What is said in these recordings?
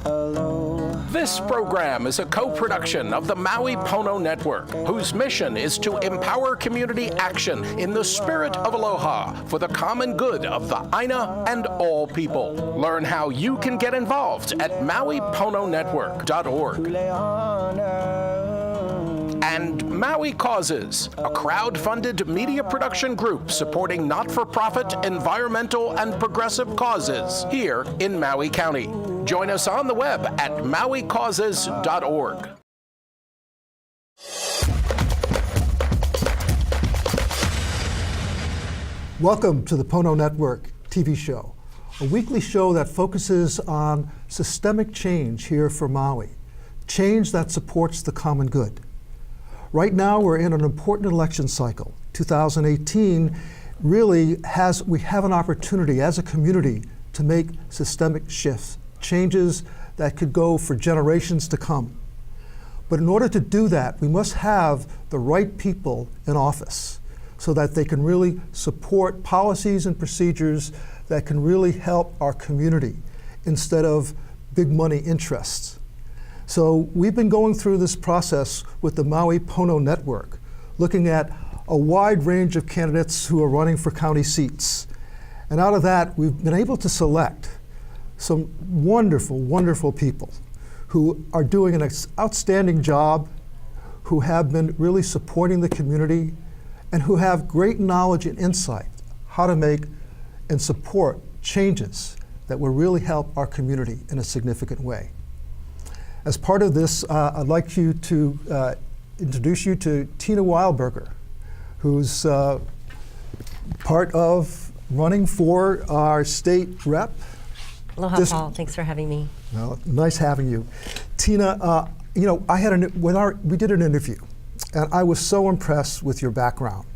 This program is a co-production of the Maui Pono Network, whose mission is to empower community action in the spirit of aloha for the common good of the Aina and all people. Learn how you can get involved at mauipononetwork.org. And Maui Causes, a crowd-funded media production group supporting not-for-profit, environmental, and progressive causes here in Maui County. Join us on the web at mauicauses.org. Welcome to the Pono Network TV show, a weekly show that focuses on systemic change here for Maui, change that supports the common good. Right now, we're in an important election cycle. 2018 really we have an opportunity as a community to make systemic shifts, changes that could go for generations to come. But in order to do that, we must have the right people in office so that they can really support policies and procedures that can really help our community instead of big money interests. So we've been going through this process with the Maui Pono Network, looking at a wide range of candidates who are running for county seats. And out of that, we've been able to select some wonderful, wonderful people who are doing an outstanding job, who have been really supporting the community, and who have great knowledge and insight how to make and support changes that will really help our community in a significant way. As part of this, I'd like to introduce you to Tina Wildberger, who's part of running for our state rep. Aloha, Paul. Thanks for having me. Well, nice having you. Tina, we did an interview, and I was so impressed with your background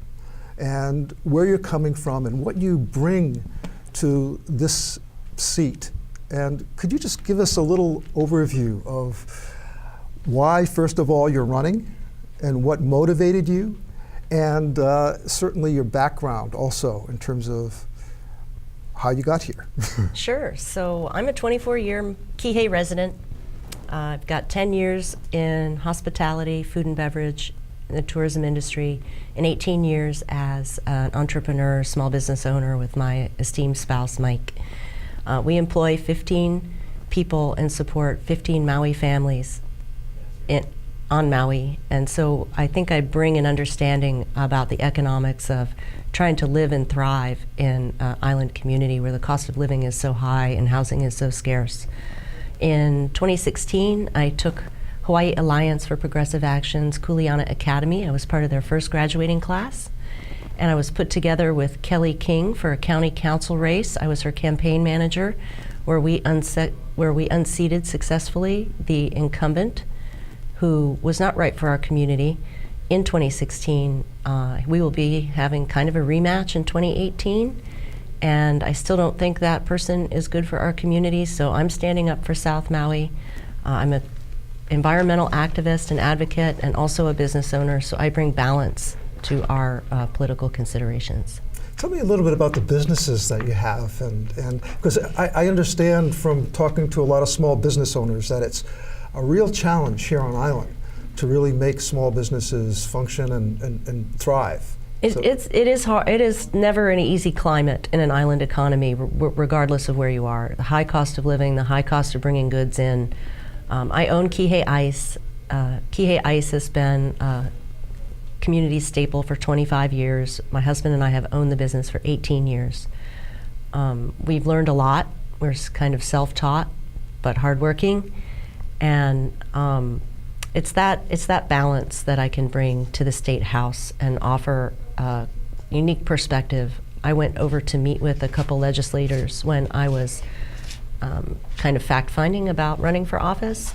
and where you're coming from and what you bring to this seat. And could you just give us a little overview of why, first of all, you're running and what motivated you, and certainly your background also in terms of how you got here? Sure. So I'm a 24-year Kihei resident. I've got 10 years in hospitality, food and beverage, in the tourism industry, and 18 years as an entrepreneur, small business owner with my esteemed spouse, Mike. We employ 15 people and support 15 Maui families on Maui. And so I think I bring an understanding about the economics of trying to live and thrive in an island community where the cost of living is so high and housing is so scarce. In 2016, I took Hawaii Alliance for Progressive Action's Kuleana Academy. I was part of their first graduating class. And I was put together with Kelly King for a county council race. I was her campaign manager, where we unseated successfully the incumbent, who was not right for our community. In 2016, we will be having kind of a rematch in 2018, and I still don't think that person is good for our community, so I'm standing up for South Maui. I'm an environmental activist and advocate, and also a business owner, so I bring balance to our political considerations. Tell me a little bit about the businesses that you have, and because I understand from talking to a lot of small business owners that it's a real challenge here on island to really make small businesses function and thrive. It is hard. It is never an easy climate in an island economy, regardless of where you are. The high cost of living, the high cost of bringing goods in. I own Kihei Ice. Kihei Ice has been community staple for 25 years. My husband and I have owned the business for 18 years. We've learned a lot. We're kind of self-taught, but hardworking. And it's that balance that I can bring to the State House and offer a unique perspective. I went over to meet with a couple legislators when I was kind of fact-finding about running for office.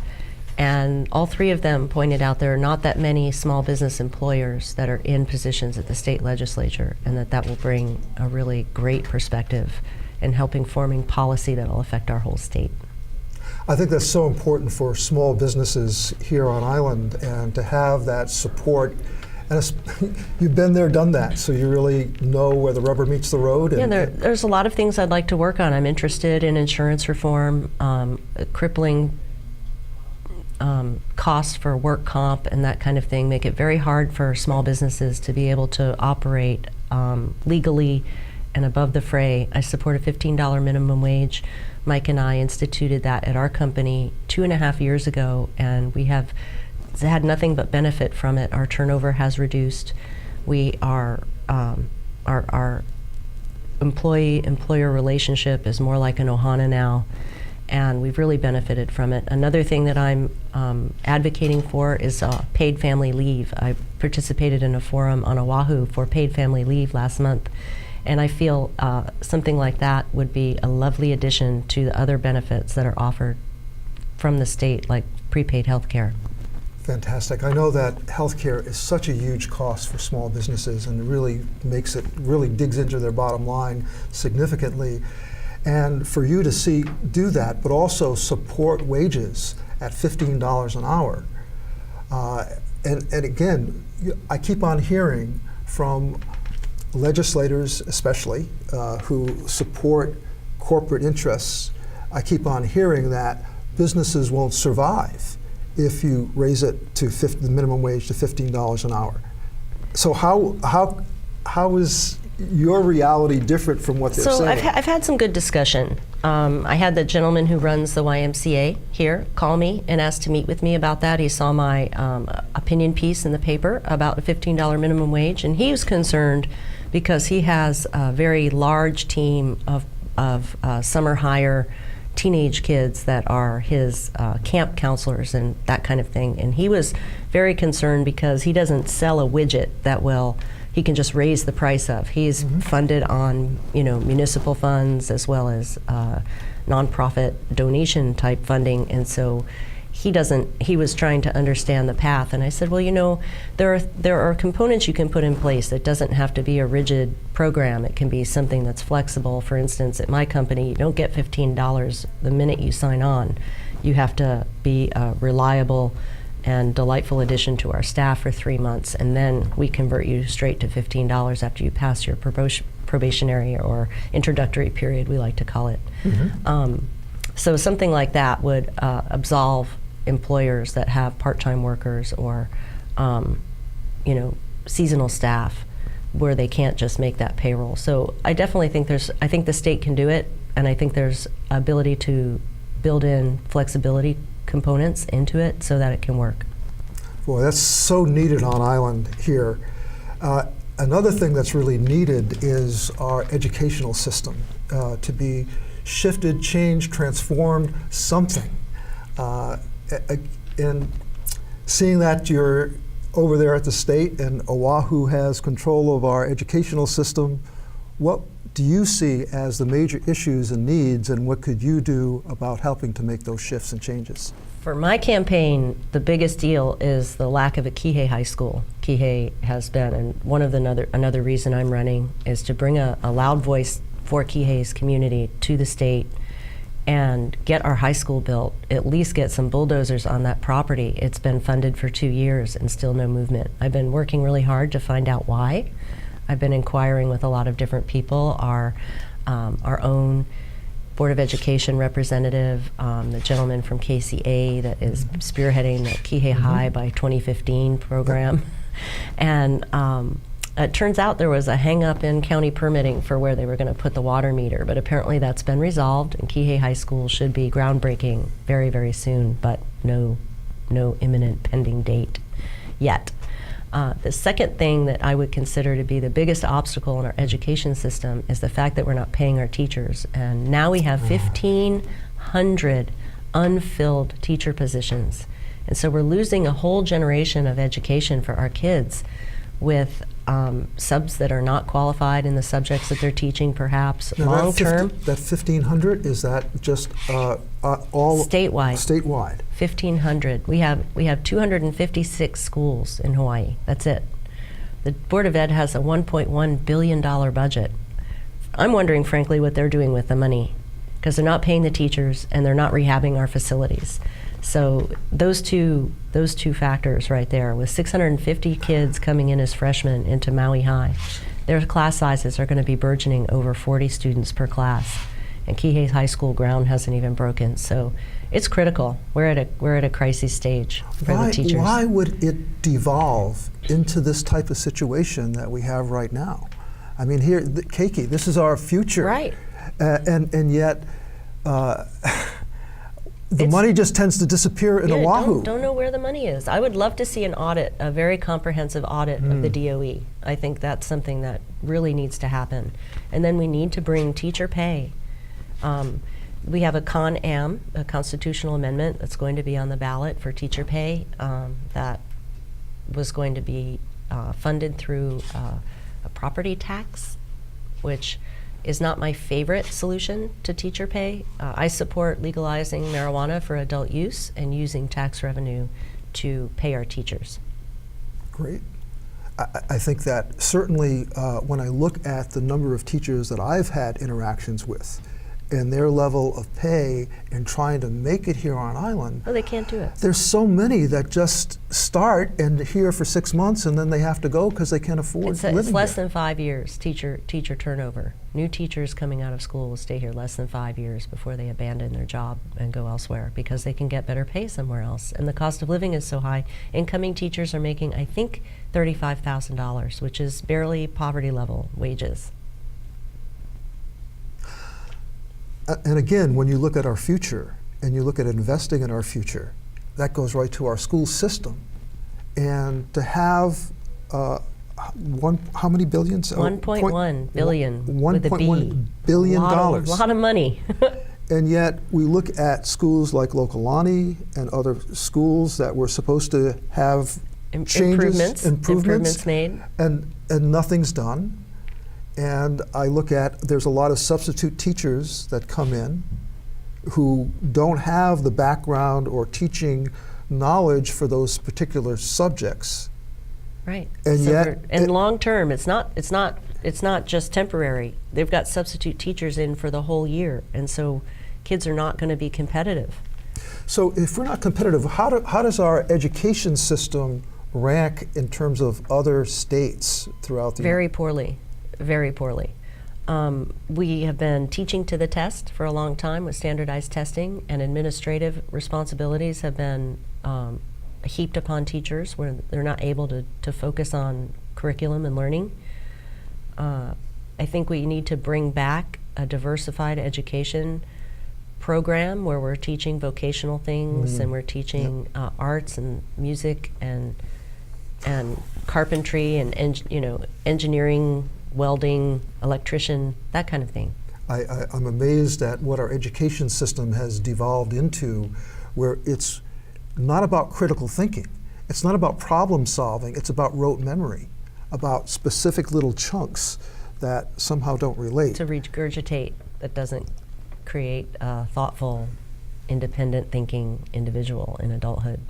And all three of them pointed out there are not that many small business employers that are in positions at the state legislature, and that will bring a really great perspective in helping forming policy that will affect our whole state. I think that's so important for small businesses here on island, and to have that support. And you've been there, done that, so you really know where the rubber meets the road. And there's a lot of things I'd like to work on. I'm interested in insurance reform, crippling costs for work comp and that kind of thing make it very hard for small businesses to be able to operate legally and above the fray. I support a $15 minimum wage. Mike and I instituted that at our company 2.5 years ago, and we have had nothing but benefit from it. Our turnover has reduced. We are our employee-employer relationship is more like an ohana now, and we've really benefited from it. Another thing that I'm advocating for is paid family leave. I participated in a forum on Oahu for paid family leave last month, and I feel something like that would be a lovely addition to the other benefits that are offered from the state, like prepaid health care. Fantastic. I know that healthcare is such a huge cost for small businesses, and it really digs into their bottom line significantly. And for you to do that, but also support wages at $15 an hour. And again, I keep on hearing from legislators especially who support corporate interests. I keep on hearing that businesses won't survive if you raise it to the minimum wage to $15 an hour. So how is your reality different from what they're saying? So I've had some good discussion. I had the gentleman who runs the YMCA here call me and asked to meet with me about that. He saw my opinion piece in the paper about a $15 minimum wage, and he was concerned because he has a very large team of summer hire teenage kids that are his camp counselors and that kind of thing. And he was very concerned because he doesn't sell a widget that he can just raise the price of. He's funded on municipal funds as well as nonprofit donation type funding, and so he was trying to understand the path. And I said, well, there are components you can put in place. It doesn't have to be a rigid program. It can be something that's flexible. For instance, at my company, you don't get $15 the minute you sign on. You have to be a reliable and delightful addition to our staff for 3 months, and then we convert you straight to $15 after you pass your probationary or introductory period, we like to call it. So something like that would absolve employers that have part-time workers or seasonal staff where they can't just make that payroll. So I definitely think I think the state can do it, and I think there's ability to build in flexibility components into it so that it can work. Boy, that's so needed on island here. Another thing that's really needed is our educational system to be shifted, changed, transformed, something. And seeing that you're over there at the state and Oahu has control of our educational system, what do you see as the major issues and needs, and what could you do about helping to make those shifts and changes? For my campaign, the biggest deal is the lack of a Kihei high school. Kihei has been, and one of another reason I'm running is to bring a loud voice for Kihei's community to the state and get our high school built, at least get some bulldozers on that property. It's been funded for 2 years and still no movement. I've been working really hard to find out why. I've been inquiring with a lot of different people, our own Board of Education representative, the gentleman from KCA that is spearheading the Kihei High by 2015 program. And it turns out there was a hang-up in county permitting for where they were going to put the water meter, but apparently that's been resolved, and Kihei High School should be groundbreaking very, very soon, but no imminent pending date yet. The second thing that I would consider to be the biggest obstacle in our education system is the fact that we're not paying our teachers. And now we have 1,500 unfilled teacher positions. And so we're losing a whole generation of education for our kids with subs that are not qualified in the subjects that they're teaching, perhaps long term. That 1,500, is that just all statewide? Statewide. 1,500. We have 256 schools in Hawaii. That's it. The Board of Ed has a $1.1 billion budget. I'm wondering, frankly, what they're doing with the money, because they're not paying the teachers and they're not rehabbing our facilities. So those two factors right there, with 650 kids coming in as freshmen into Maui High, their class sizes are going to be burgeoning over 40 students per class. And Kihei High School ground hasn't even broken. So It's critical. We're at a crisis stage for the teachers. Why would it devolve into this type of situation that we have right now? I mean, here, Keiki, this is our future. Right. And yet, the money just tends to disappear in Oahu. Don't know where the money is. I would love to see an audit, a very comprehensive audit of the DOE. I think that's something that really needs to happen. And then we need to bring teacher pay. We have a CON-AM, a constitutional amendment that's going to be on the ballot for teacher pay that was going to be funded through a property tax, which is not my favorite solution to teacher pay. I support legalizing marijuana for adult use and using tax revenue to pay our teachers. Great. I think that certainly when I look at the number of teachers that I've had interactions with and their level of pay and trying to make it here on island. Oh, they can't do it. There's so many that just start and here for 6 months and then they have to go because they can't afford living It's less here. than 5 years, teacher turnover. New teachers coming out of school will stay here less than 5 years before they abandon their job and go elsewhere because they can get better pay somewhere else. And the cost of living is so high. Incoming teachers are making, I think, $35,000, which is barely poverty level wages. And again, when you look at our future and you look at investing in our future, that goes right to our school system. And to have how many billions? 1.1 billion with a B. $1.1 billion. A lot of money. And yet we look at schools like Lokalani and other schools that were supposed to have improvements made. And nothing's done. And I look at, there's a lot of substitute teachers that come in who don't have the background or teaching knowledge for those particular subjects. Right. And so yet, and long term, it's not just temporary. They've got substitute teachers in for the whole year, and so kids are not going to be competitive. So if we're not competitive, how does our education system rank in terms of other states throughout the Very poorly. Very poorly. We have been teaching to the test for a long time with standardized testing, and administrative responsibilities have been heaped upon teachers where they're not able to focus on curriculum and learning. I think we need to bring back a diversified education program where we're teaching vocational things and we're teaching arts and music and carpentry and engineering, welding, electrician, that kind of thing. I'm amazed at what our education system has devolved into, where it's not about critical thinking. It's not about problem solving. It's about rote memory, about specific little chunks that somehow don't relate. To regurgitate, that doesn't create a thoughtful, independent thinking individual in adulthood.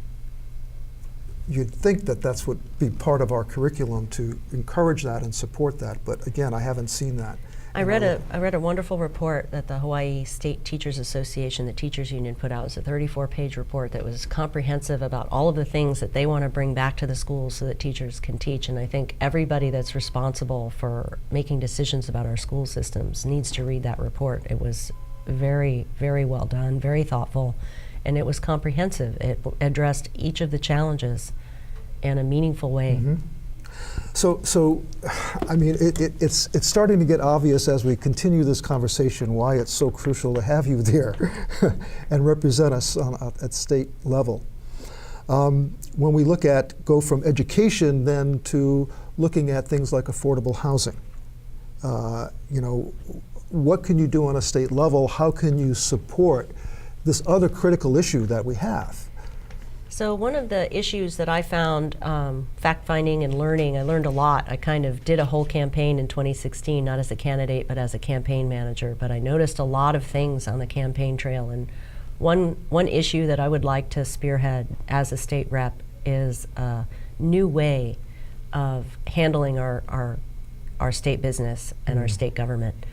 You'd think that that's would be part of our curriculum to encourage that and support that, but again, I haven't seen that. I read a wonderful report that the Hawaii State Teachers Association, the teachers union, put out. It was a 34-page report that was comprehensive about all of the things that they want to bring back to the schools so that teachers can teach. And I think everybody that's responsible for making decisions about our school systems needs to read that report. It was very, very well done, very thoughtful, and it was comprehensive. It addressed each of the challenges in a meaningful way. So, I mean, it's starting to get obvious as we continue this conversation why it's so crucial to have you there and represent us at state level. When we go from education then to looking at things like affordable housing, what can you do on a state level? How can you support this other critical issue that we have? So one of the issues that I found, fact-finding and learning, I learned a lot. I kind of did a whole campaign in 2016, not as a candidate, but as a campaign manager. But I noticed a lot of things on the campaign trail. And one issue that I would like to spearhead as a state rep is a new way of handling our state business and our state government.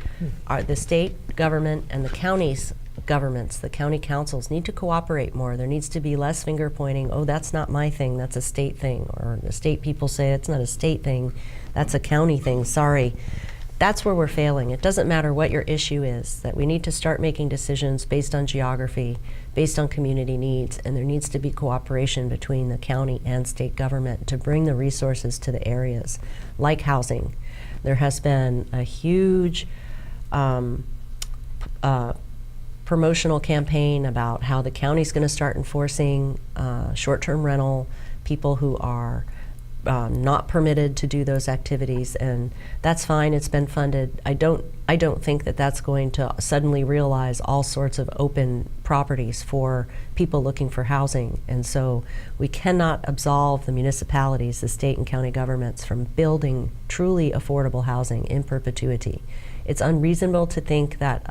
The state government and the counties governments, the county councils, need to cooperate more. There needs to be less finger pointing, oh, that's not my thing, that's a state thing. Or the state people say, it's not a state thing, that's a county thing, sorry. That's where we're failing. It doesn't matter what your issue is, that we need to start making decisions based on geography based on community needs, and there needs to be cooperation between the county and state government to bring the resources to the areas, like housing. There has been a huge promotional campaign about how the county's going to start enforcing short-term rental, people who are not permitted to do those activities, and that's fine. It's been funded. I don't think that that's going to suddenly realize all sorts of open properties for people looking for housing, and so we cannot absolve the municipalities, the state and county governments, from building truly affordable housing in perpetuity. It's unreasonable to think that,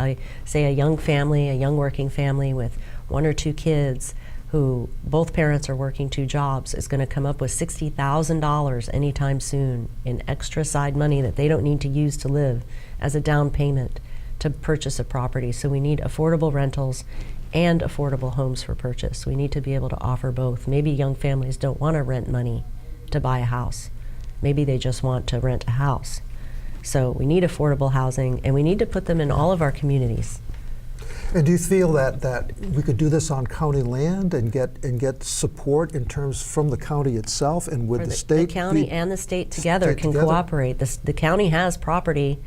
say, a young family, a young working family with 1 or 2 kids who both parents are working 2 jobs is going to come up with $60,000 anytime soon in extra side money that they don't need to use to live as a down payment to purchase a property. So we need affordable rentals and affordable homes for purchase. We need to be able to offer both. Maybe young families don't want to rent money to buy a house. Maybe they just want to rent a house. So we need affordable housing, and we need to put them in all of our communities. And do you feel that we could do this on county land and get support in terms from the county itself, and would the state, the county and the state together can cooperate? The county has property.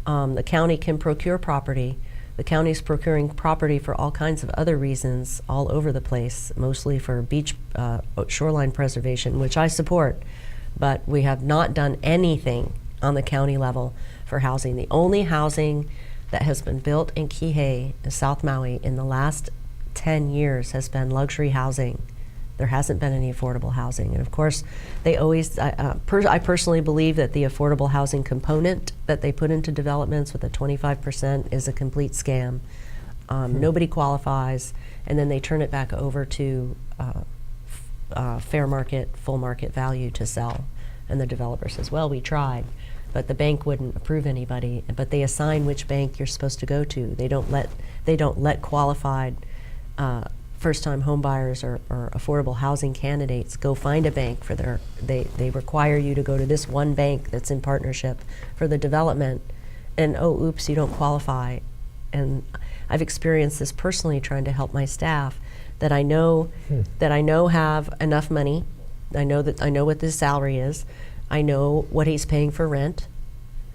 The county can procure property. The county's procuring property for all kinds of other reasons all over the place, mostly for beach shoreline preservation, which I support. But we have not done anything on the county level for housing. The only housing that has been built in Kihei, South Maui, in the last 10 years has been luxury housing. There hasn't been any affordable housing. And of course, they always, I personally believe that the affordable housing component that they put into developments with the 25% is a complete scam. Nobody qualifies, and then they turn it back over to fair market, full market value to sell. And the developer says, well, we tried, but the bank wouldn't approve anybody. But they assign which bank you're supposed to go to. They don't let qualified first-time home buyers or affordable housing candidates go find a bank for their. They require you to go to this one bank that's in partnership for the development, and oh, oops, you don't qualify. And I've experienced this personally, trying to help my staff that I know have enough money. I know what his salary is. I know what he's paying for rent.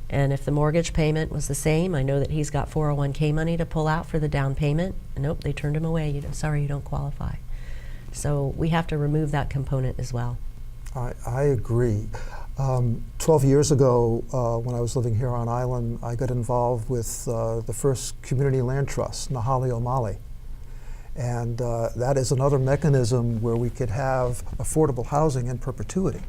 And if the mortgage payment was the same, I know that he's got 401k money to pull out for the down payment. Nope, they turned him away. Sorry, you don't qualify. So we have to remove that component as well. I agree. 12 years ago, when I was living here on island, I got involved with the first community land trust, Nahali O'Malley. And that is another mechanism where we could have affordable housing in perpetuity.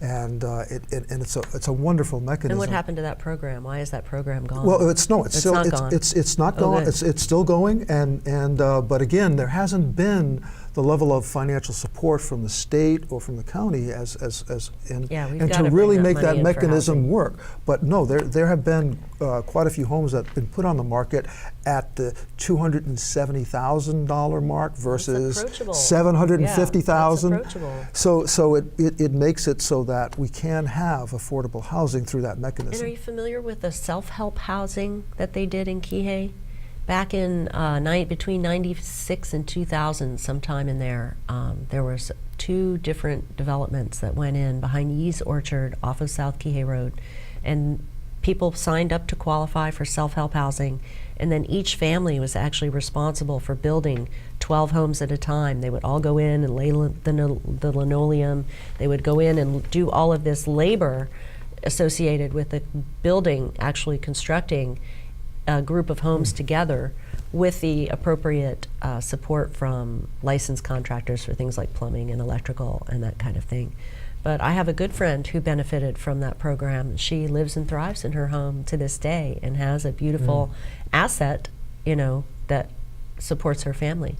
And it's a wonderful mechanism. And what happened to that program? Why is that program gone? Well, it's not gone. It's not gone. Good. It's still going. But again, there hasn't been the level of financial support from the state or from the county and to really make that mechanism work. But no, there have been quite a few homes that have been put on the market at the $270,000 mark versus $750,000. So it makes it so that we can have affordable housing through that mechanism. And are you familiar with the self-help housing that they did in Kihei? Back in between 96 and 2000, sometime in there, there was 2 different developments that went in behind Yee's Orchard off of South Kihei Road, and people signed up to qualify for self-help housing, and then each family was actually responsible for building 12 homes at a time. They would all go in and lay the linoleum. They would go in and do all of this labor associated with the building, actually constructing a group of homes together with the appropriate support from licensed contractors for things like plumbing and electrical and that kind of thing. But I have a good friend who benefited from that program. She lives and thrives in her home to this day and has a beautiful asset, that supports her family.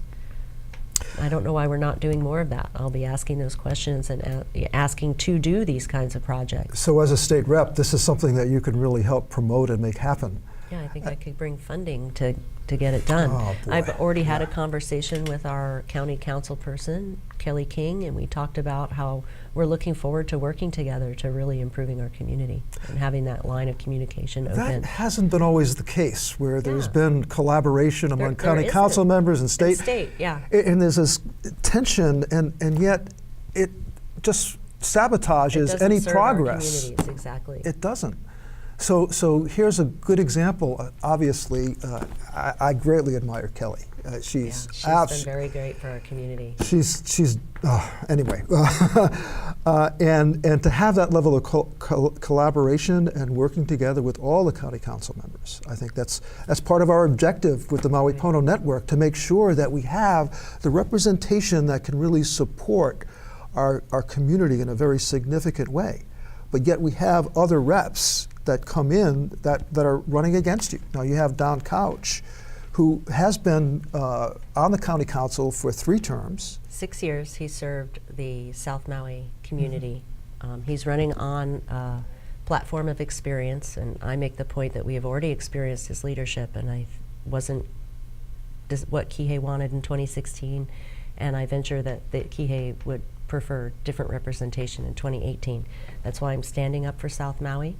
I don't know why we're not doing more of that. I'll be asking those questions and asking to do these kinds of projects. So as a state rep, this is something that you can really help promote and make happen. Yeah, I think I could bring funding to get it done. Oh, boy. I've already had a conversation with our county council person, Kelly King, and we talked about how we're looking forward to working together to really improving our community and having that line of communication That open. hasn't been always the case, where there's Yeah. been collaboration among There county council isn't. members and state. Yeah. And there's this tension, and yet it just It sabotages doesn't any serve our progress. communities, exactly. It doesn't. So here's a good example. Obviously, I greatly admire Kelly. She's She's been very great for our community. she's anyway, and to have that level of collaboration and working together with all the county council members, I think that's part of our objective with the Maui Pono Network, to make sure that we have the representation that can really support our community in a very significant way. But yet we have other reps that come in that are running against you. Now you have Don Couch, who has been on the county council for 3 terms. 6 years he served the South Maui community. He's running on a platform of experience, and I make the point that we have already experienced his leadership, and I wasn't what Kihei wanted in 2016, and I venture that Kihei would prefer different representation in 2018. That's why I'm standing up for South Maui.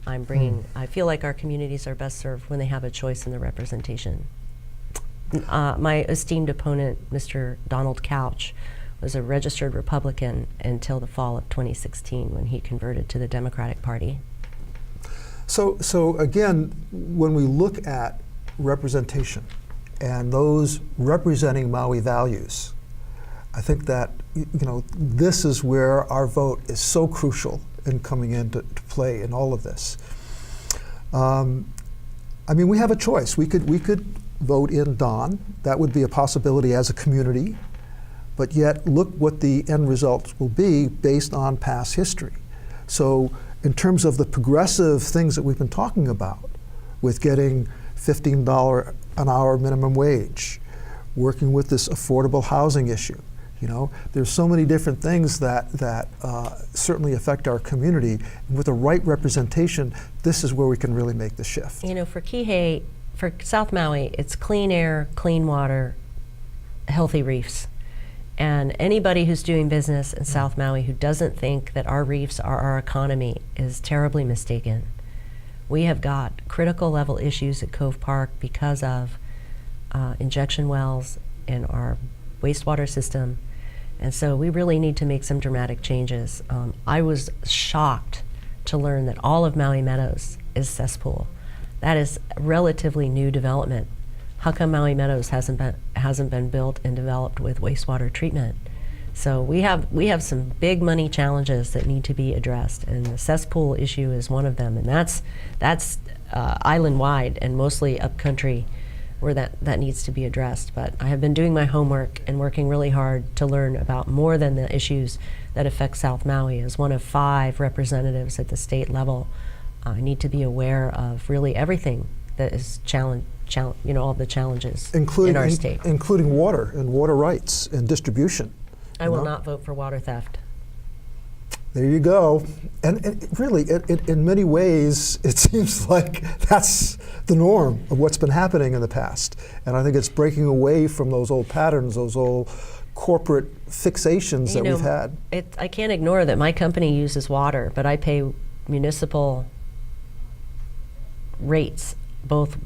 I'm bringing, I feel like our communities are best served when they have a choice in the representation. My esteemed opponent, Mr. Donald Couch, was a registered Republican until the fall of 2016, when he converted to the Democratic Party. So again, when we look at representation and those representing Maui values, I think that this is where our vote is so crucial in coming into play in all of this. I mean, we have a choice. We could vote in Don. That would be a possibility as a community. But yet, look what the end result will be based on past history. So, in terms of the progressive things that we've been talking about, with getting $15 an hour minimum wage, working with this affordable housing issue. There's so many different things that certainly affect our community. And with the right representation, this is where we can really make the shift. For Kihei, for South Maui, it's clean air, clean water, healthy reefs. And anybody who's doing business in South Maui who doesn't think that our reefs are our economy is terribly mistaken. We have got critical level issues at Cove Park because of injection wells in our wastewater system. And so we really need to make some dramatic changes. I was shocked to learn that all of Maui Meadows is cesspool. That is relatively new development. How come Maui Meadows hasn't been built and developed with wastewater treatment? So we have some big money challenges that need to be addressed, and the cesspool issue is one of them. And that's island wide and mostly upcountry, where that needs to be addressed. But I have been doing my homework and working really hard to learn about more than the issues that affect South Maui. As one of 5 representatives at the state level, I need to be aware of really everything that is all the challenges in our state. Including water and water rights and distribution. I will not vote for water theft. There you go. And really, in many ways, it seems like that's the norm of what's been happening in the past. And I think it's breaking away from those old patterns, those old corporate fixations that we've had. I can't ignore that my company uses water, but I pay municipal rates, both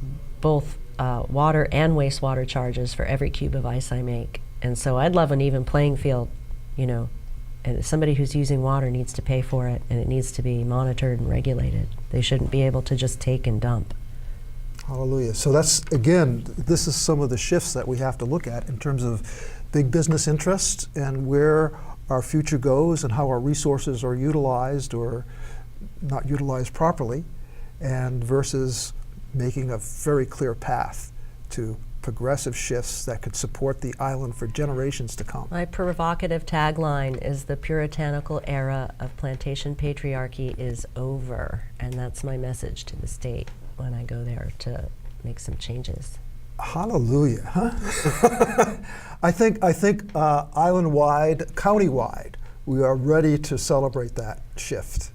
water and wastewater charges for every cube of ice I make. And so I'd love an even playing field, and somebody who's using water needs to pay for it, and it needs to be monitored and regulated. They shouldn't be able to just take and dump. Hallelujah. So this is some of the shifts that we have to look at in terms of big business interests and where our future goes and how our resources are utilized or not utilized properly, and versus making a very clear path to progressive shifts that could support the island for generations to come. My provocative tagline is the puritanical era of plantation patriarchy is over, and that's my message to the state when I go there to make some changes. Hallelujah, huh? I think island-wide, county-wide, we are ready to celebrate that shift,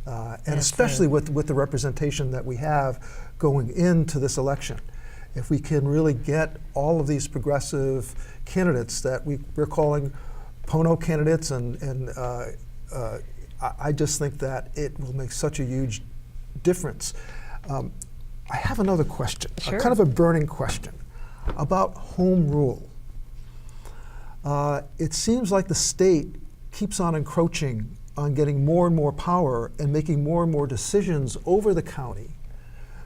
and especially with the representation that we have going into this election. If we can really get all of these progressive candidates that we're calling Pono candidates, and I just think that it will make such a huge difference. I have another question, Sure. kind of a burning question about home rule. It seems like the state keeps on encroaching on getting more and more power and making more and more decisions over the county.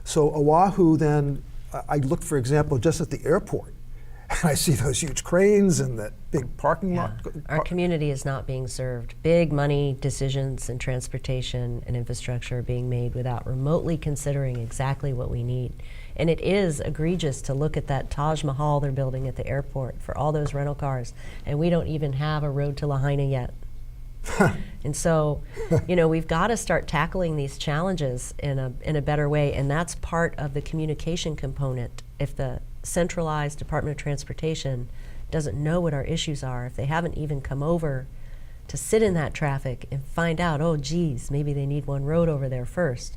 So Oahu then, I look, for example, just at the airport, and I see those huge cranes and that big parking lot. Our community is not being served. Big money decisions in transportation and infrastructure are being made without remotely considering exactly what we need. And it is egregious to look at that Taj Mahal they're building at the airport for all those rental cars, and we don't even have a road to Lahaina yet. And so, we've got to start tackling these challenges in a better way, and that's part of the communication component. If the centralized Department of Transportation doesn't know what our issues are, if they haven't even come over to sit in that traffic and find out, oh geez, maybe they need one road over there first.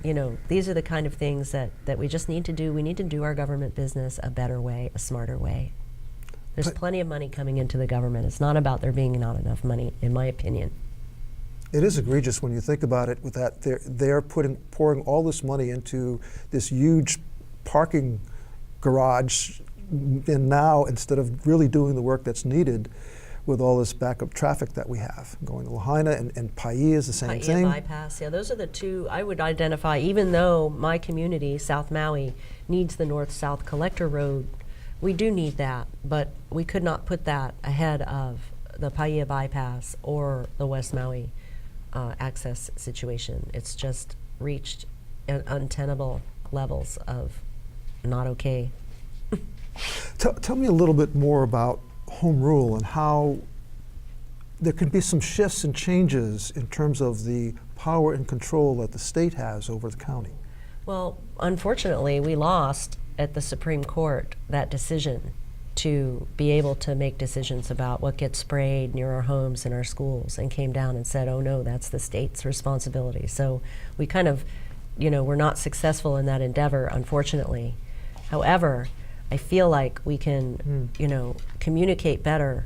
These are the kind of things that we just need to do. We need to do our government business a better way, a smarter way. There's plenty of money coming into the government. It's not about there being not enough money, in my opinion. It is egregious when you think about it. With that, they're pouring all this money into this huge parking garage, and now instead of really doing the work that's needed, with all this backup traffic that we have going to Lahaina and Paia is the same thing. Bypass, yeah, those are the two I would identify. Even though my community, South Maui, needs the north-south collector road, we do need that, but we could not put that ahead of the Paia bypass or the West Maui access situation. It's just reached untenable levels of not okay. Tell me a little bit more about home rule and how there can be some shifts and changes in terms of the power and control that the state has over the county. Well, unfortunately, we lost at the Supreme Court that decision to be able to make decisions about what gets sprayed near our homes and our schools, and came down and said, oh no, that's the state's responsibility. So we kind of, we're not successful in that endeavor, unfortunately. However, I feel like we can, communicate better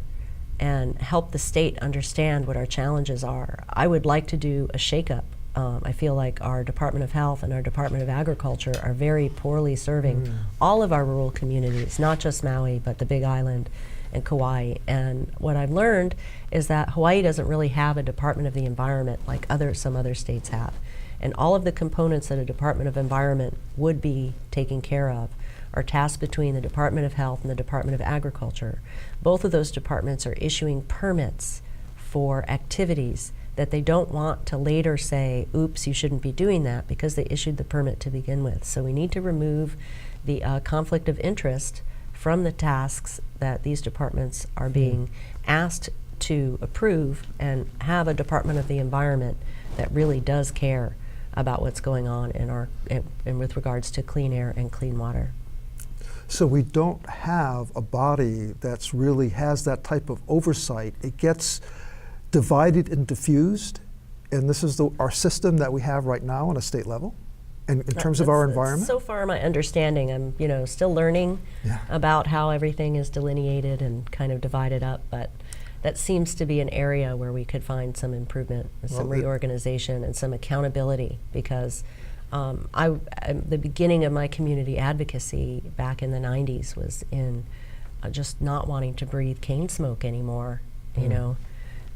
and help the state understand what our challenges are. I would like to do a shakeup. I feel like our Department of Health and our Department of Agriculture are very poorly serving all of our rural communities, not just Maui, but the Big Island and Kauai. And what I've learned is that Hawaii doesn't really have a Department of the Environment like some other states have. And all of the components that a Department of Environment would be taking care of are tasked between the Department of Health and the Department of Agriculture. Both of those departments are issuing permits for activities that they don't want to later say, oops, you shouldn't be doing that, because they issued the permit to begin with. So we need to remove the conflict of interest from the tasks that these departments are being asked to approve, and have a Department of the Environment that really does care about what's going on in with regards to clean air and clean water. So we don't have a body that's really has that type of oversight. It gets divided and diffused, and this is our system that we have right now on a state level, and in terms of our environment. So far, my understanding, I'm still learning about how everything is delineated and kind of divided up, but that seems to be an area where we could find some improvement, and some reorganization, and some accountability, because the beginning of my community advocacy back in the 90s was in just not wanting to breathe cane smoke anymore.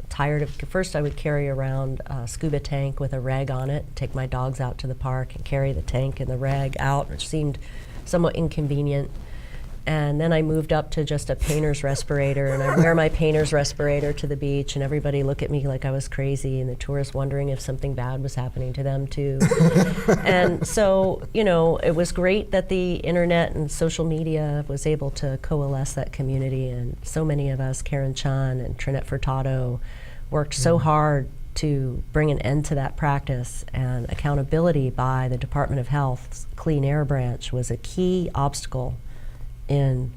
Tired of, first I would carry around a scuba tank with a rag on it, take my dogs out to the park and carry the tank and the rag out, which seemed somewhat inconvenient. And then I moved up to just a painter's respirator, and I wear my painter's respirator to the beach, and everybody look at me like I was crazy, and the tourists wondering if something bad was happening to them too. And so, it was great that the internet and social media was able to coalesce that community, and so many of us, Karen Chan and Trinette Furtado, worked so hard to bring an end to that practice, and accountability by the Department of Health's Clean Air Branch was a key obstacle in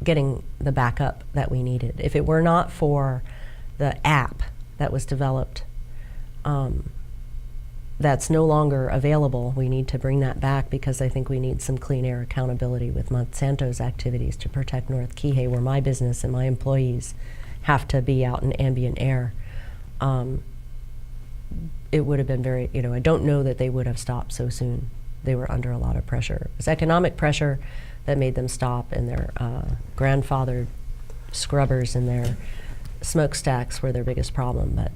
getting the backup that we needed. If it were not for the app that was developed that's no longer available. We need to bring that back because I think we need some clean air accountability with Monsanto's activities to protect North Kihei, where my business and my employees have to be out in ambient air. It would have been very, I don't know that they would have stopped so soon. They were under a lot of pressure. It was economic pressure that made them stop, and their grandfathered scrubbers and their smokestacks were their biggest problem. But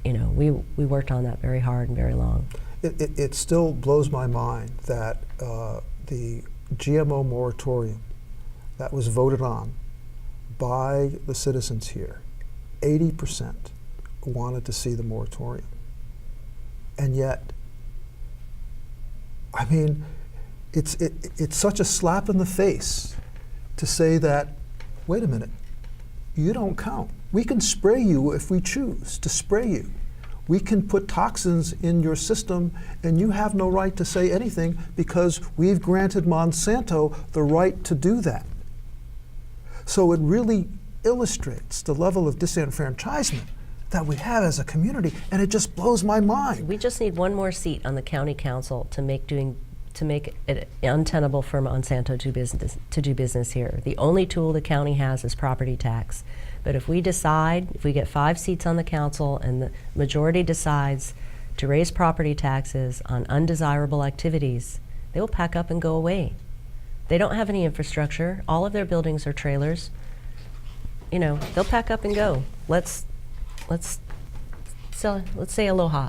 we worked on that very hard and very long. It still blows my mind that the GMO moratorium that was voted on by the citizens here, 80% wanted to see the moratorium. And yet, I mean, it's such a slap in the face to say that, wait a minute, you don't count. We can spray you if we choose to spray you. We can put toxins in your system, and you have no right to say anything because we've granted Monsanto the right to do that. So it really illustrates the level of disenfranchisement that we have as a community, and it just blows my mind. We just need one more seat on the county council to make it untenable for Monsanto to do business here. The only tool the county has is property tax. But if we get 5 seats on the council and the majority decides to raise property taxes on undesirable activities, they will pack up and go away. They don't have any infrastructure. All of their buildings are trailers. They'll pack up and go. Let's say aloha.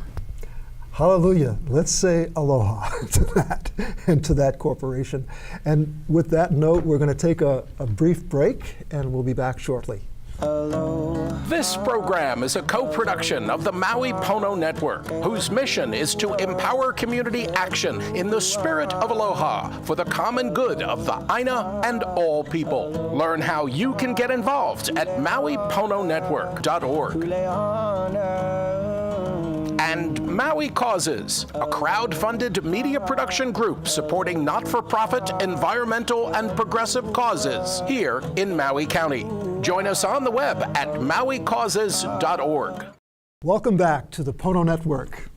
Hallelujah. Let's say aloha to that and to that corporation. And with that note, we're going to take a brief break, and we'll be back shortly. This program is a co-production of the Maui Pono Network, whose mission is to empower community action in the spirit of aloha for the common good of the Aina and all people. Learn how you can get involved at mauipononetwork.org. And Maui Causes, a crowd-funded media production group supporting not-for-profit, environmental, and progressive causes here in Maui County. Join us on the web at mauicauses.org. Welcome back to the Pono Network.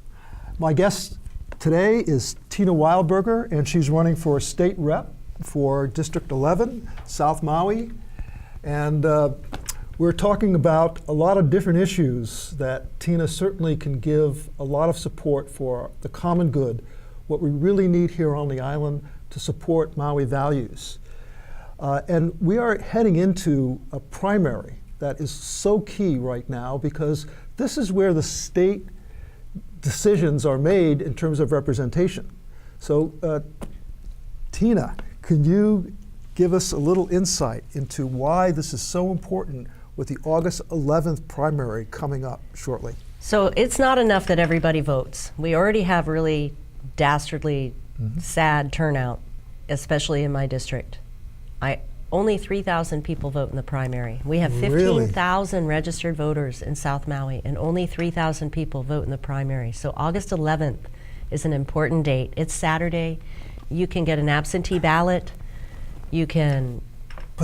My guest today is Tina Wildberger, and she's running for state rep for District 11, South Maui. And we're talking about a lot of different issues that Tina certainly can give a lot of support for the common good, what we really need here on the island to support Maui values. And we are heading into a primary that is so key right now because this is where the state decisions are made in terms of representation. So Tina, can you give us a little insight into why this is so important with the August 11th primary coming up shortly? So it's not enough that everybody votes. We already have really dastardly sad turnout, especially in my district. Only 3,000 people vote in the primary. We have 15,000 registered voters in South Maui, and only 3,000 people vote in the primary. So August 11th is an important date. It's Saturday. You can get an absentee ballot. You can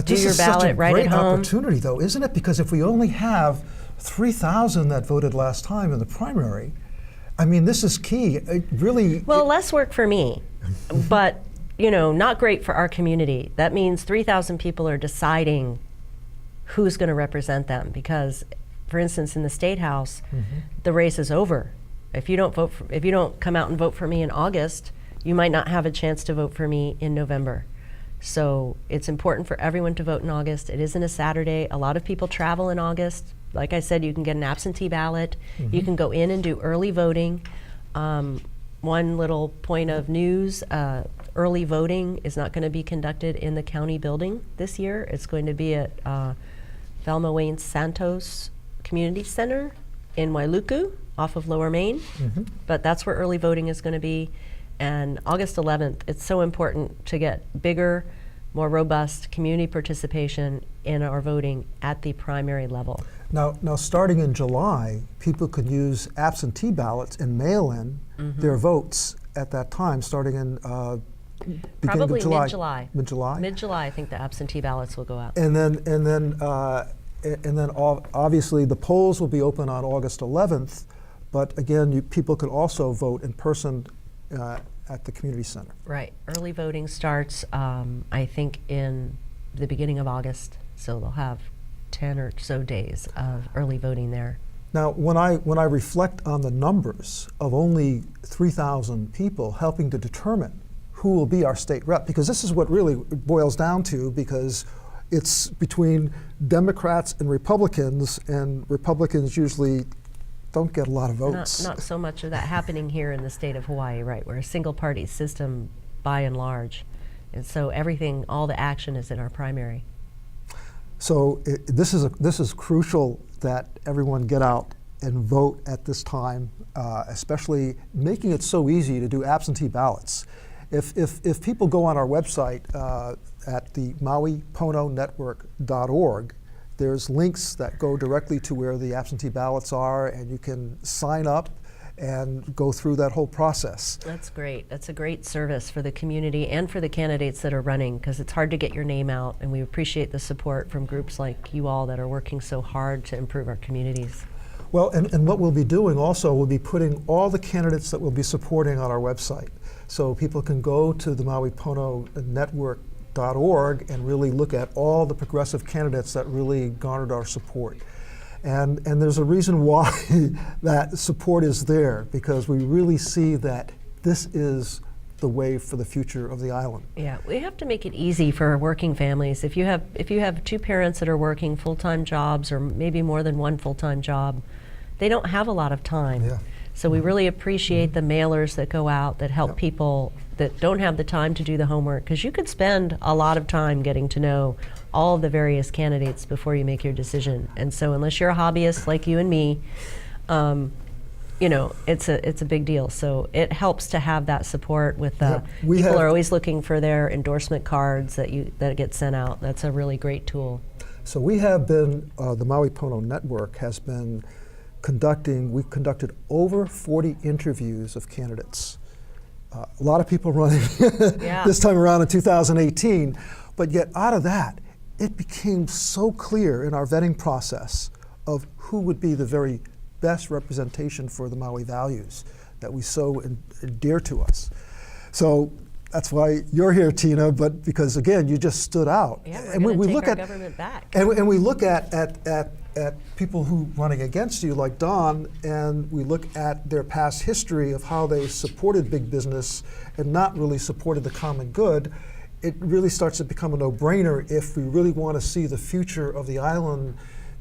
do your ballot right at home. But this is such a great opportunity, though, isn't it? Because if we only have 3,000 that voted last time in the primary, I mean, this is key. It really. Well, less work for me, but not great for our community. That means 3,000 people are deciding who's going to represent them. Because, for instance, in the State House, the race is over. If you don't come out and vote for me in August, you might not have a chance to vote for me in November. So it's important for everyone to vote in August. It isn't a Saturday. A lot of people travel in August. Like I said, you can get an absentee ballot. You can go in and do early voting. One little point of news, early voting is not going to be conducted in the county building this year. It's going to be at Velma Wayne Santos Community Center in Wailuku off of Lower Main. But that's where early voting is going to be. And August 11th, it's so important to get bigger, more robust community participation in our voting at the primary level. Now starting in July, people could use absentee ballots and mail in their votes at that time, starting in probably July. mid-July. Mid-July? Mid-July, I think the absentee ballots will go out. And and then obviously the polls will be open on August 11th, but again, people can also vote in person at the community center. Right. Early voting starts, I think, in the beginning of August, so they'll have 10 or so days of early voting there. Now, when I reflect on the numbers of only 3,000 people helping to determine who will be our state rep, because this is what really boils down to, because it's between Democrats and Republicans usually don't get a lot of votes. Not so much of that happening here in the state of Hawaii, right? We're a single party system by and large. And so everything, all the action is in our primary. So this is crucial that everyone get out and vote at this time, especially making it so easy to do absentee ballots. If people go on our website at the MauiPonoNetwork.org, there's links that go directly to where the absentee ballots are, and you can sign up and go through that whole process. That's great. That's a great service for the community and for the candidates that are running, because it's hard to get your name out, and we appreciate the support from groups like you all that are working so hard to improve our communities. Well, and what we'll be doing also, we'll be putting all the candidates that we'll be supporting on our website. So people can go to the MauiPonoNetwork.org and really look at all the progressive candidates that really garnered our support. And there's a reason why that support is there, because we really see that this is the way for the future of the island. Yeah, we have to make it easy for our working families. If you have two parents that are working full-time jobs, or maybe more than one full-time job, they don't have a lot of time. Yeah. So we really appreciate the mailers that go out that help people that don't have the time to do the homework, because you could spend a lot of time getting to know all of the various candidates before you make your decision. And so unless you're a hobbyist like you and me, you know, it's a big deal. So it helps to have that support with people are always looking for their endorsement cards that get sent out. That's a really great tool. So we have been, the Maui Pono Network has been we've conducted over 40 interviews of candidates. A lot of people running this time around in 2018, but yet out of that, it became so clear in our vetting process of who would be the very best representation for the Maui values that we so endear to us. So that's why you're here, Tina, but because again, you just stood out. Yeah, we're going to take our government back. And we look at people who running against you, like Don, and we look at their past history of how they supported big business and not really supported the common good. It really starts to become a no-brainer if we really want to see the future of the island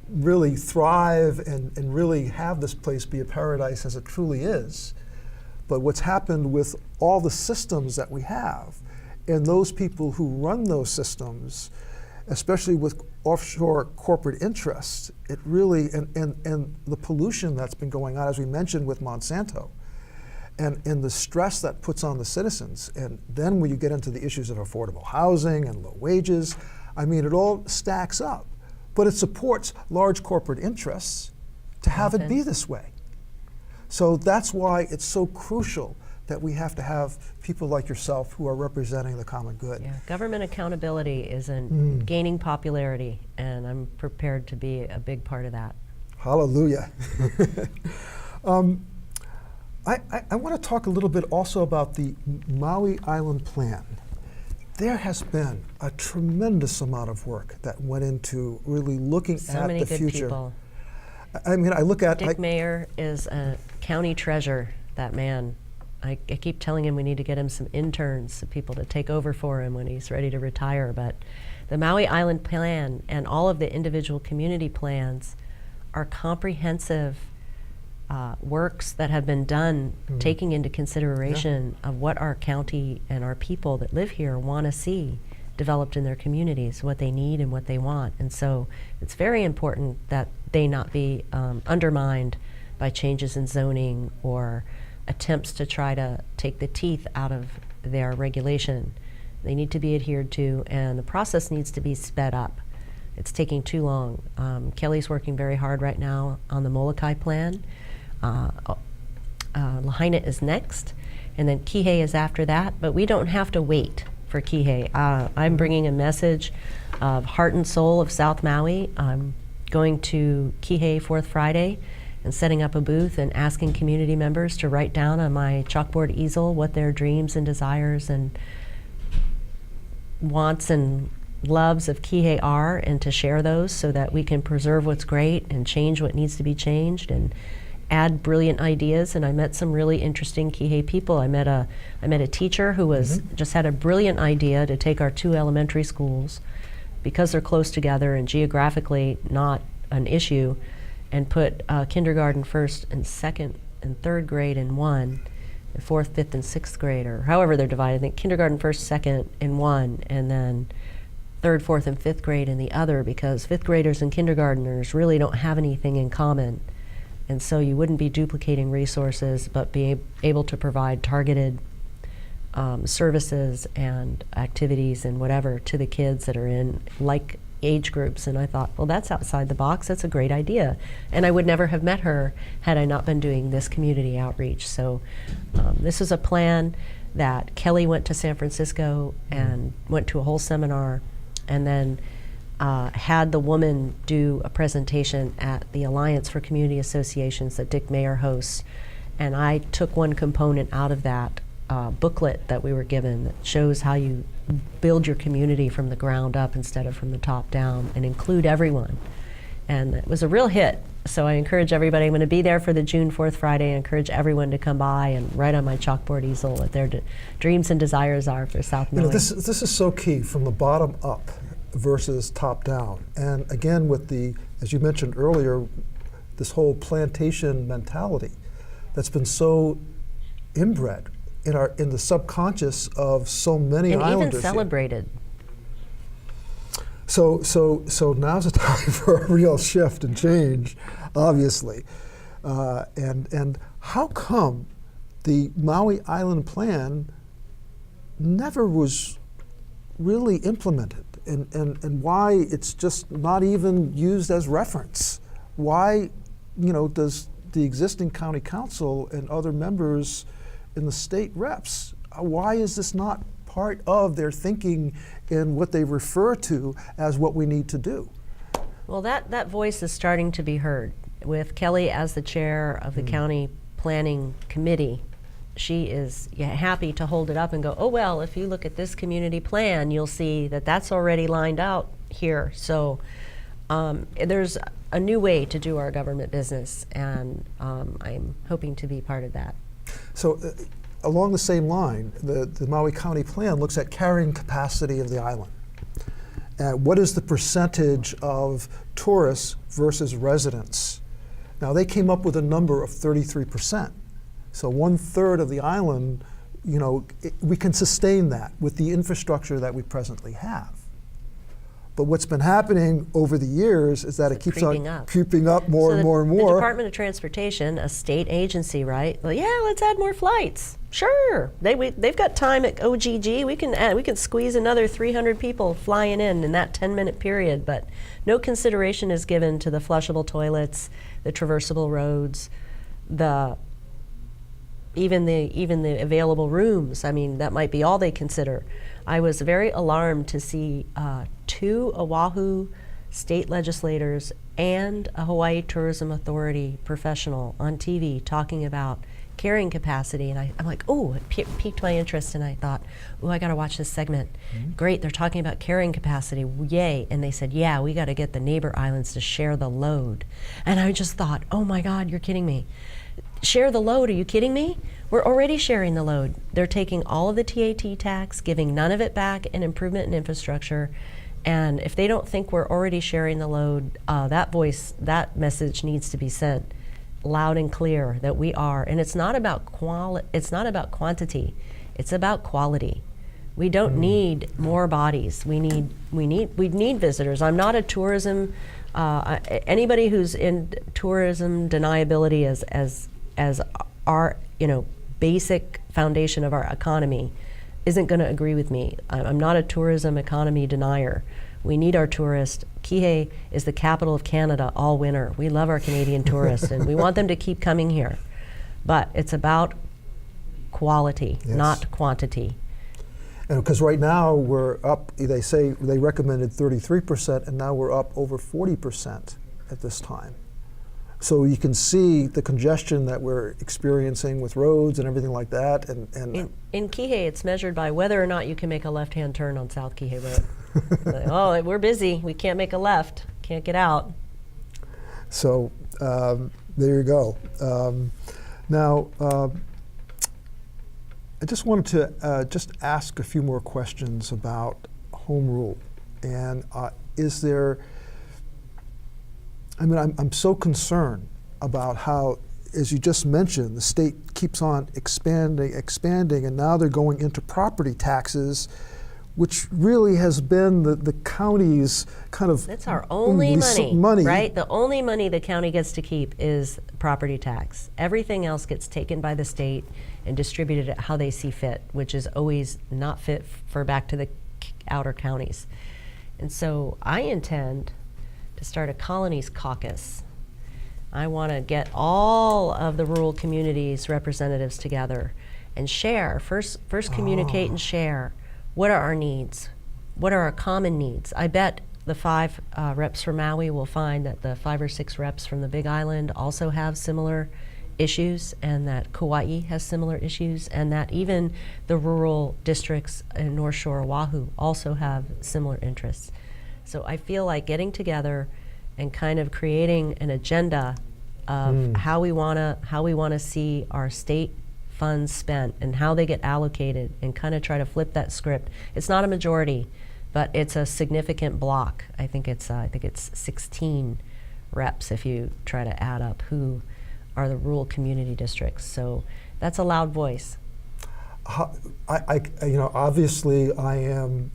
really thrive and really have this place be a paradise as it truly is. But what's happened with all the systems that we have, and those people who run those systems, especially with offshore corporate interests, it really, and the pollution that's been going on, as we mentioned with Monsanto, and the stress that puts on the citizens, and then when you get into the issues of affordable housing and low wages, I mean, it all stacks up. But it supports large corporate interests to have it be this way. So that's why it's so crucial that we have to have people like yourself who are representing the common good. Yeah, government accountability is gaining popularity, and I'm prepared to be a big part of that. Hallelujah. I want to talk a little bit also about the Maui Island Plan. There has been a tremendous amount of work that went into really looking so at many the good future. People. I mean, I look at Dick Mayer is a county treasure. That man. I keep telling him we need to get him some interns, some people to take over for him when he's ready to retire. But the Maui Island Plan and all of the individual community plans are comprehensive works that have been done taking into consideration of what our county and our people that live here want to see developed in their communities, what they need and what they want. And so it's very important that they not be undermined by changes in zoning or attempts to try to take the teeth out of their regulation. They need to be adhered to, and the process needs to be sped up. It's taking too long. Kelly's working very hard right now on the Molokai plan. Lahaina is next, and then Kihei is after that, but we don't have to wait for Kihei. I'm bringing a message of heart and soul of South Maui. I'm going to Kihei Fourth Friday and setting up a booth and asking community members to write down on my chalkboard easel what their dreams and desires and wants and loves of Kihei are, and to share those so that we can preserve what's great and change what needs to be changed and add brilliant ideas. And I met some really interesting Kihei people. I met a teacher who was just had a brilliant idea to take our 2 elementary schools, because they're close together and geographically not an issue, and put kindergarten, first and second and third grade in one, and fourth, fifth, and sixth grade, or however they're divided. I think kindergarten, first, second in one, and then third, fourth, and fifth grade in the other, because fifth graders and kindergartners really don't have anything in common. And so you wouldn't be duplicating resources, but be able to provide targeted services and activities and whatever to the kids that are in like age groups. And I thought, well, that's outside the box. That's a great idea. And I would never have met her had I not been doing this community outreach. So this is a plan that Kelly went to San Francisco and went to a whole seminar, and then had the woman do a presentation at the Alliance for Community Associations that Dick Mayer hosts. And I took one component out of that booklet that we were given that shows how you build your community from the ground up instead of from the top down, and include everyone. And it was a real hit. So I encourage everybody, I'm going to be there for the June 4th Friday. I encourage everyone to come by and write on my chalkboard easel what their dreams and desires are for South Maui. This is so key, from the bottom up versus top down. And again, with the, as you mentioned earlier, this whole plantation mentality that's been so inbred in the subconscious of so many and islanders. And even celebrated. So now's the time for a real shift and change, obviously. And how come the Maui Island Plan never was really implemented, and why it's just not even used as reference? Why, does the existing county council and other members in the state reps, why is this not part of their thinking in what they refer to as what we need to do? Well, that voice is starting to be heard. With Kelly as the chair of the county planning committee, she is happy to hold it up and go, oh, well, if you look at this community plan, you'll see that that's already lined out here. So there's a new way to do our government business, and I'm hoping to be part of that. So along the same line, the Maui County Plan looks at carrying capacity of the island. What is the percentage of tourists versus residents? Now, they came up with a number of 33%. So 1/3 of the island, we can sustain that with the infrastructure that we presently have. But what's been happening over the years is that it keeps on creeping up more and more and more. The Department of Transportation, a state agency, right? Well, yeah, let's add more flights. Sure, they've got time at OGG. We can squeeze another 300 people flying in that 10-minute period. But no consideration is given to the flushable toilets, the traversable roads, even the available rooms. I mean, that might be all they consider. I was very alarmed to see 2 Oahu state legislators and a Hawaii Tourism Authority professional on TV talking about carrying capacity, and I'm like, oh, it piqued my interest, and I thought, oh, I gotta watch this segment. Great, they're talking about carrying capacity, yay. And they said, yeah, we gotta get the neighbor islands to share the load. And I just thought, oh my God, you're kidding me. Share the load, are you kidding me? We're already sharing the load. They're taking all of the TAT tax, giving none of it back in improvement in infrastructure. And if they don't think we're already sharing the load, that message needs to be sent loud and clear that we are. And it's not about quantity, it's about quality. We don't need more bodies. We need visitors. I'm not a tourism. Anybody who's in tourism deniability as our basic foundation of our economy isn't going to agree with me. I'm not a tourism economy denier. We need our tourists. Kihei is the capital of Canada all winter. We love our Canadian tourists, and we want them to keep coming here. But it's about quality, not quantity. And because right now we're up, they recommended 33%, and now we're up over 40% at this time. So you can see the congestion that we're experiencing with roads and everything like that. And in Kihei, it's measured by whether or not you can make a left-hand turn on South Kihei Road. Like, oh, we're busy. We can't make a left. Can't get out. So there you go. Now, I just wanted to just ask a few more questions about home rule. And is there, I mean, I'm so concerned about how, as you just mentioned, the state keeps on expanding, and now they're going into property taxes, which really has been the county's kind of... That's our only money, right? The only money the county gets to keep is property tax. Everything else gets taken by the state and distributed how they see fit, which is always not fit for back to the outer counties. And so I intend to start a colonies caucus. I want to get all of the rural communities representatives together and share, first communicate and share. What are our needs? What are our common needs? I bet the 5 reps from Maui will find that the 5 or 6 reps from the Big Island also have similar issues, and that Kauai has similar issues, and that even the rural districts in North Shore Oahu also have similar interests. So I feel like getting together and kind of creating an agenda of how we want to see our state funds spent and how they get allocated, and kind of try to flip that script. It's not a majority, but it's a significant block. I think it's 16 reps if you try to add up who are the rural community districts. So that's a loud voice. Obviously I am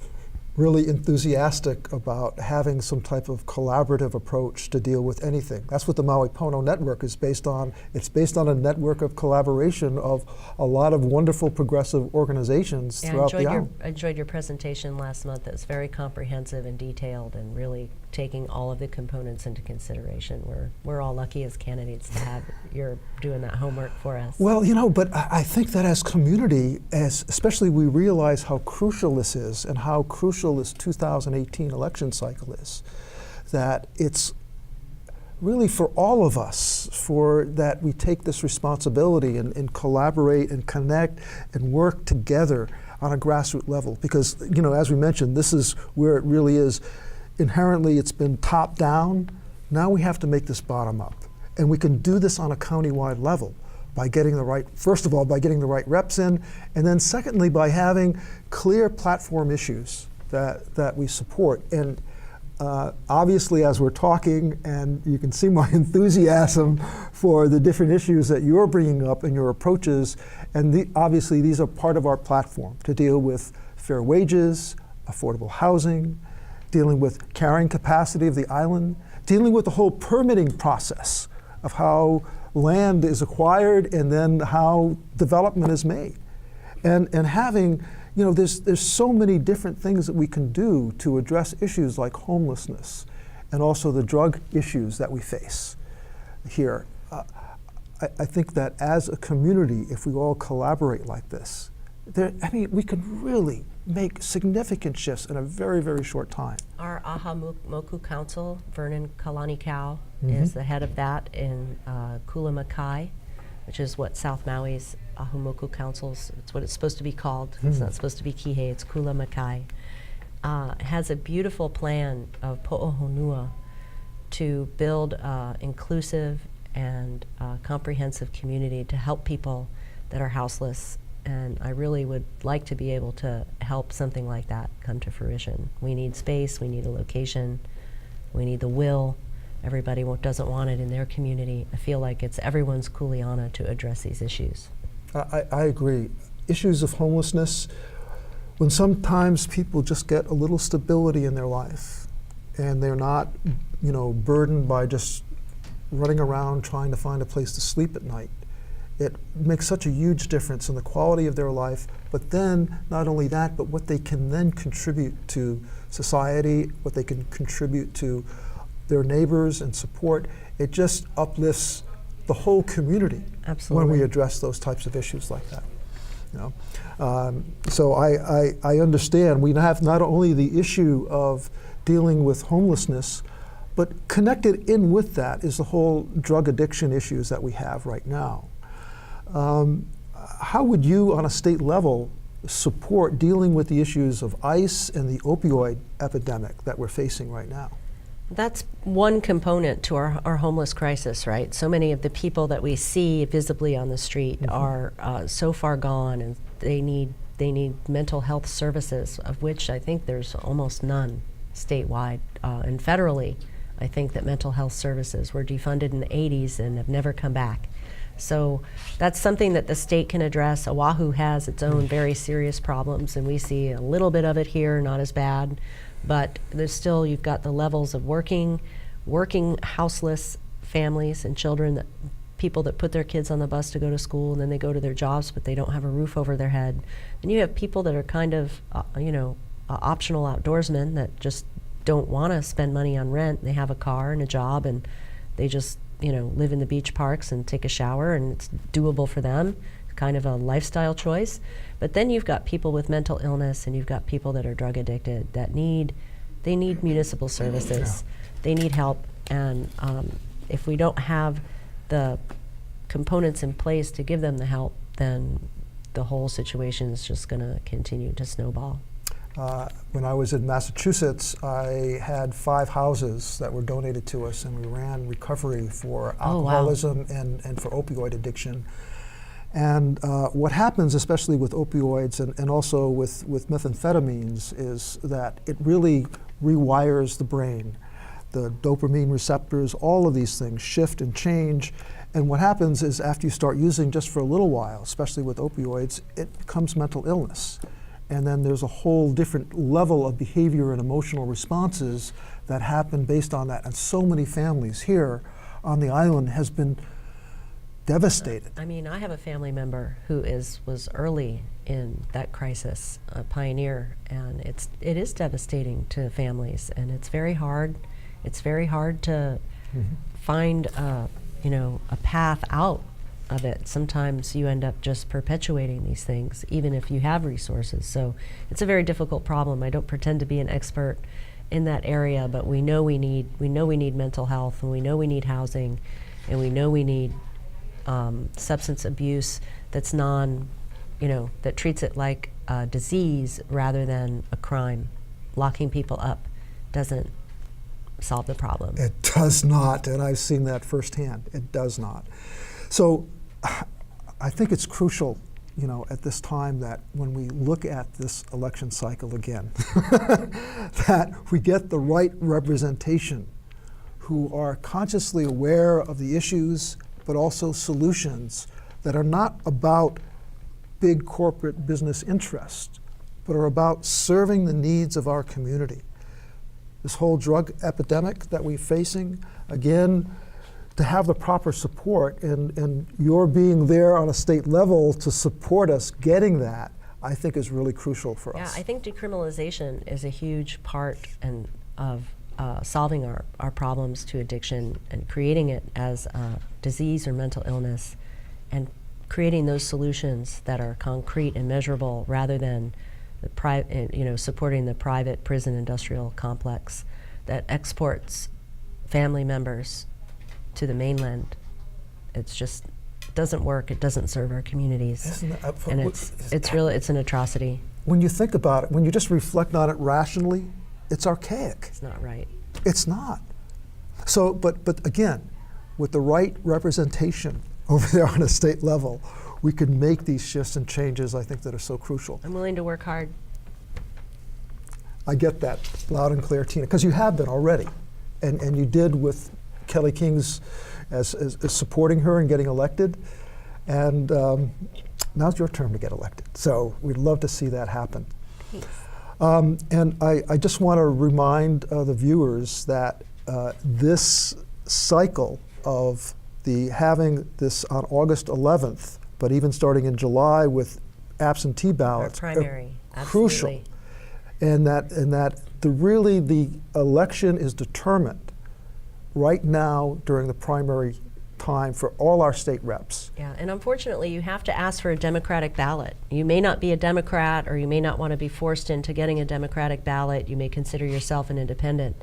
really enthusiastic about having some type of collaborative approach to deal with anything. That's what the Maui Pono Network is based on. It's based on a network of collaboration of a lot of wonderful progressive organizations throughout the island. I enjoyed your presentation last month. It was very comprehensive and detailed, and really taking all of the components into consideration. We're all lucky as candidates to have you're doing that homework for us. Well, but I think that as community, especially we realize how crucial this is and how crucial this 2018 election cycle is, that it's really for all of us, for that we take this responsibility and collaborate and connect and work together on a grassroots level. Because, as we mentioned, this is where it really is. Inherently, it's been top down. Now we have to make this bottom up. And we can do this on a county-wide level by getting first of all, by getting the right reps in, and then secondly, by having clear platform issues that we support. And obviously, as we're talking, and you can see my enthusiasm for the different issues that you're bringing up and your approaches, and obviously these are part of our platform to deal with fair wages, affordable housing, dealing with carrying capacity of the island, dealing with the whole permitting process of how land is acquired and then how development is made. And having, there's so many different things that we can do to address issues like homelessness and also the drug issues that we face here. I think that as a community, if we all collaborate like this, we could really make significant shifts in a very, very short time. Our Ahamoku Council, Vernon Kalani-Kau, is the head of that in Kula-Makai, which is what South Maui's Ahamoku Council's, it's what it's supposed to be called. It's not supposed to be Kihei, it's Kula-Makai. Has a beautiful plan of Po'ohonua to build inclusive and comprehensive community to help people that are houseless. And I really would like to be able to help something like that come to fruition. We need space, we need a location, we need the will. Everybody doesn't want it in their community. I feel like it's everyone's kuleana to address these issues. I agree. Issues of homelessness, when sometimes people just get a little stability in their life and they're not, burdened by just running around trying to find a place to sleep at night. It makes such a huge difference in the quality of their life, but then not only that, but what they can then contribute to society, what they can contribute to their neighbors and support. It just uplifts the whole community. Absolutely. When we address those types of issues like that. So I understand we have not only the issue of dealing with homelessness, But connected in with that is the whole drug addiction issues that we have right now. How would you, on a state level, support dealing with the issues of ICE and the opioid epidemic that we're facing right now? That's one component to our homeless crisis, right? So many of the people that we see visibly on the street are so far gone, and they need mental health services, of which I think there's almost none statewide. And federally, I think that mental health services were defunded in the 80s and have never come back. So that's something that the state can address. Oahu has its own very serious problems, and we see a little bit of it here, not as bad. But there's still, you've got the levels of working houseless families and children, people that put their kids on the bus to go to school, and then they go to their jobs, but they don't have a roof over their head. And you have people that are kind of, optional outdoorsmen that just don't want to spend money on rent. They have a car and a job, and they just, live in the beach parks and take a shower, and it's doable for them. Kind of a lifestyle choice. But then you've got people with mental illness, and you've got people that are drug addicted that need municipal services. They need help, and if we don't have the components in place to give them the help, then the whole situation is just going to continue to snowball. When I was in Massachusetts, I had 5 houses that were donated to us, and we ran recovery for alcoholism and for opioid addiction. And what happens, especially with opioids and also with methamphetamines, is that it really rewires the brain. The dopamine receptors, all of these things shift and change. And what happens is after you start using just for a little while, especially with opioids, it becomes mental illness. And then there's a whole different level of behavior and emotional responses that happen based on that. And so many families here on the island has been devastated. I mean, I have a family member who was early in that crisis, a pioneer, and it is devastating to families, and it's very hard. It's very hard to find a path out of it. Sometimes you end up just perpetuating these things, even if you have resources. So it's a very difficult problem. I don't pretend to be an expert in that area, but we know we need mental health, and we know we need housing, and we know we need substance abuse that's that treats it like a disease rather than a crime. Locking people up doesn't solve the problem. It does not, and I've seen that firsthand. It does not. So I think it's crucial, at this time that when we look at this election cycle again, that we get the right representation who are consciously aware of the issues, but also solutions that are not about big corporate business interests, but are about serving the needs of our community. This whole drug epidemic that we're facing, again, to have the proper support, and your being there on a state level to support us getting that, I think is really crucial for us. Yeah, I think decriminalization is a huge part of solving our problems to addiction and creating it as a disease or mental illness, and creating those solutions that are concrete and measurable rather than supporting the private prison industrial complex that exports family members to the mainland. It's just, it doesn't work. It doesn't serve our communities. And it's an atrocity. When you think about it, when you just reflect on it rationally, it's archaic. It's not right. It's not. So, but again, with the right representation over there on a state level, we can make these shifts and changes, I think, that are so crucial. I'm willing to work hard. I get that loud and clear, Tina, because you have been already. And you did with Kelly King's as supporting her and getting elected. And now's your turn to get elected. So we'd love to see that happen. And I just want to remind the viewers that this cycle of having this on August 11th, but even starting in July with absentee ballots, primary, crucial, and that the election is determined right now during the primary time for all our state reps. Yeah, and unfortunately you have to ask for a Democratic ballot. You may not be a Democrat, or you may not want to be forced into getting a Democratic ballot. You may consider yourself an independent.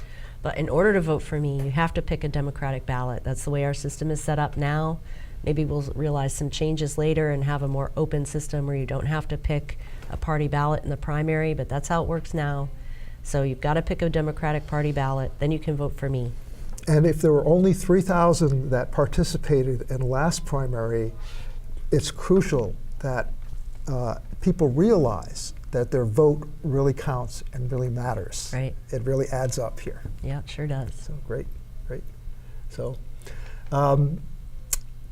But in order to vote for me, you have to pick a Democratic ballot. That's the way our system is set up now. Maybe we'll realize some changes later and have a more open system where you don't have to pick a party ballot in the primary, but that's how it works now. So you've got to pick a Democratic Party ballot, then you can vote for me. And if there were only 3,000 that participated in last primary, it's crucial that people realize that their vote really counts and really matters. Right. It really adds up here. Yeah, it sure does. So great. So,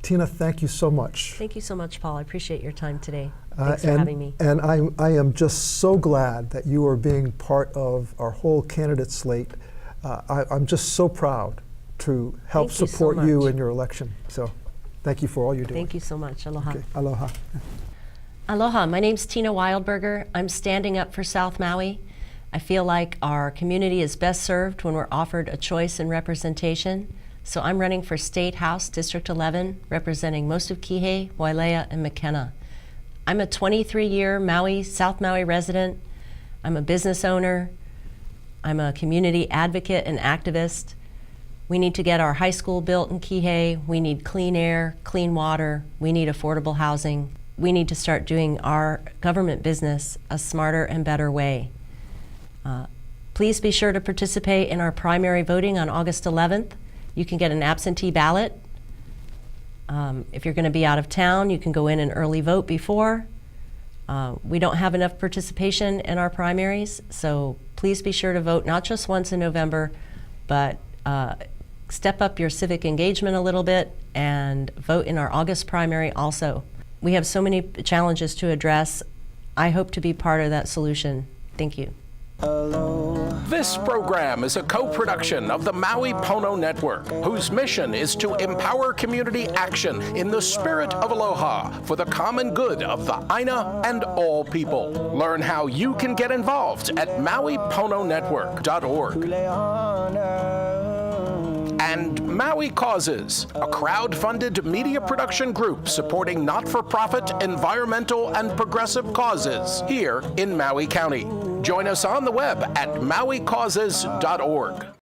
Tina, thank you so much. Thank you so much, Paul. I appreciate your time today. Thanks for having me. And I am just so glad that you are being part of our whole candidate slate. I'm just so proud to help Thank you support so you much. in your election. So thank you for all you're doing. Thank you so much. Aloha. Okay. Aloha. Aloha, my name's Tina Wildberger. I'm standing up for South Maui. I feel like our community is best served when we're offered a choice and representation. So I'm running for State House District 11, representing most of Kihei, Wailea, and McKenna. I'm a 23-year South Maui resident. I'm a business owner. I'm a community advocate and activist. We need to get our high school built in Kihei. We need clean air, clean water. We need affordable housing. We need to start doing our government business a smarter and better way. Please be sure to participate in our primary voting on August 11th. You can get an absentee ballot. If you're going to be out of town, you can go in and early vote before. We don't have enough participation in our primaries, so please be sure to vote not just once in November, but step up your civic engagement a little bit and vote in our August primary also. We have so many challenges to address. I hope to be part of that solution. Thank you. This program is a co-production of the Maui Pono Network, whose mission is to empower community action in the spirit of aloha for the common good of the Aina and all people. Learn how you can get involved at mauipononetwork.org. And Maui Causes, a crowd-funded media production group supporting not-for-profit, environmental, and progressive causes here in Maui County. Join us on the web at mauicauses.org.